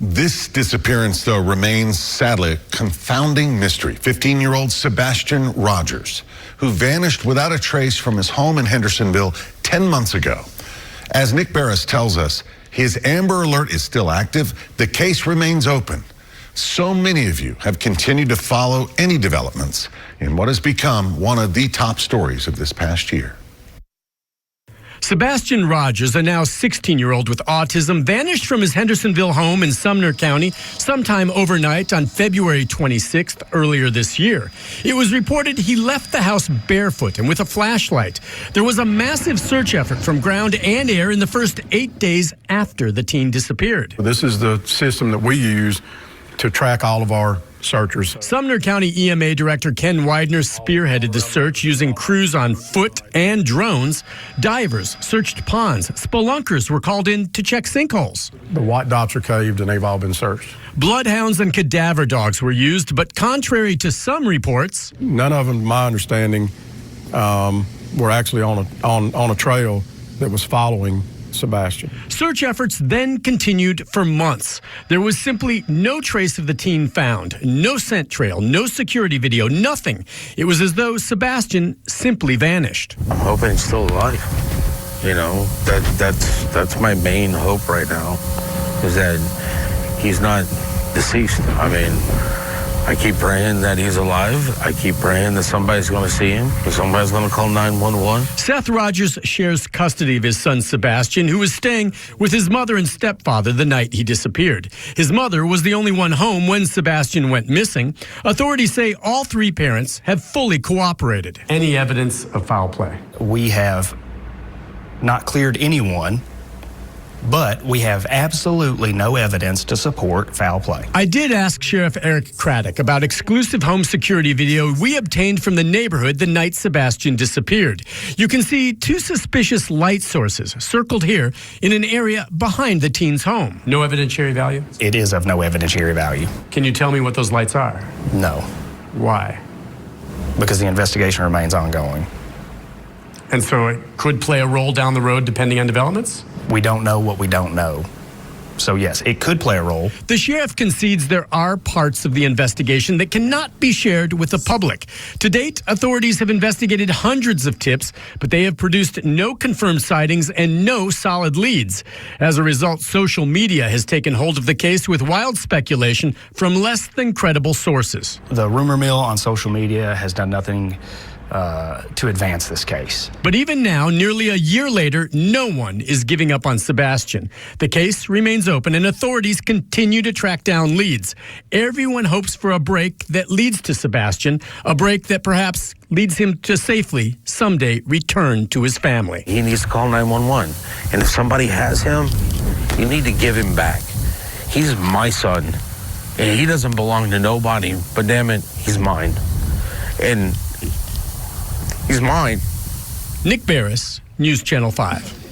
This disappearance, though, remains sadly a confounding mystery. 15-year-old Sebastian Rogers, who vanished without a trace from his home in Hendersonville 10 months ago. As Nick Barris tells us, his Amber Alert is still active. The case remains open. So many of you have continued to follow any developments in what has become one of the top stories of this past year. Sebastian Rogers, a now 16-year-old with autism, vanished from his Hendersonville home in Sumner County sometime overnight on February 26th earlier this year. It was reported he left the house barefoot and with a flashlight. There was a massive search effort from ground and air in the first 8 days after the teen disappeared. This is the system that we use to track all of our searchers. Sumner County EMA Director Ken Widener spearheaded the search using crews on foot and drones. Divers searched ponds. Spelunkers were called in to check sinkholes. The white dots are caved and they've all been searched. Bloodhounds and cadaver dogs were used, but contrary to some reports, none of them, to my understanding, were actually on a trail that was following Sebastian. Search efforts then continued for months. There was simply no trace of the teen found, no scent trail, no security video, nothing. It was as though Sebastian simply vanished. I'm hoping he's still alive. You know, that's my main hope right now, is that he's not deceased. I mean, I keep praying that he's alive. I keep praying that somebody's going to see him, that somebody's going to call 911. Seth Rogers shares custody of his son Sebastian, who was staying with his mother and stepfather the night he disappeared. His mother was the only one home when Sebastian went missing. Authorities say all three parents have fully cooperated. Any evidence of foul play? We have not cleared anyone, but we have absolutely no evidence to support foul play. I did ask Sheriff Eric Craddock about exclusive home security video we obtained from the neighborhood the night Sebastian disappeared. You can see two suspicious light sources circled here in an area behind the teen's home. No evidentiary value? It is of no evidentiary value. Can you tell me what those lights are? No. Why? Because the investigation remains ongoing. And so it could play a role down the road depending on developments? We don't know what we don't know. So yes, it could play a role. The sheriff concedes there are parts of the investigation that cannot be shared with the public. To date, authorities have investigated hundreds of tips, but they have produced no confirmed sightings and no solid leads. As a result, social media has taken hold of the case with wild speculation from less than credible sources. The rumor mill on social media has done nothing to advance this case. But even now, nearly a year later, no one is giving up on Sebastian. The case remains open and authorities continue to track down leads. Everyone hopes for a break that leads to Sebastian, a break that perhaps leads him to safely someday return to his family. He needs to call 911. And if somebody has him, you need to give him back. He's my son, and he doesn't belong to nobody, but damn it, he's mine. And he's mine. Nick Barris, News Channel 5.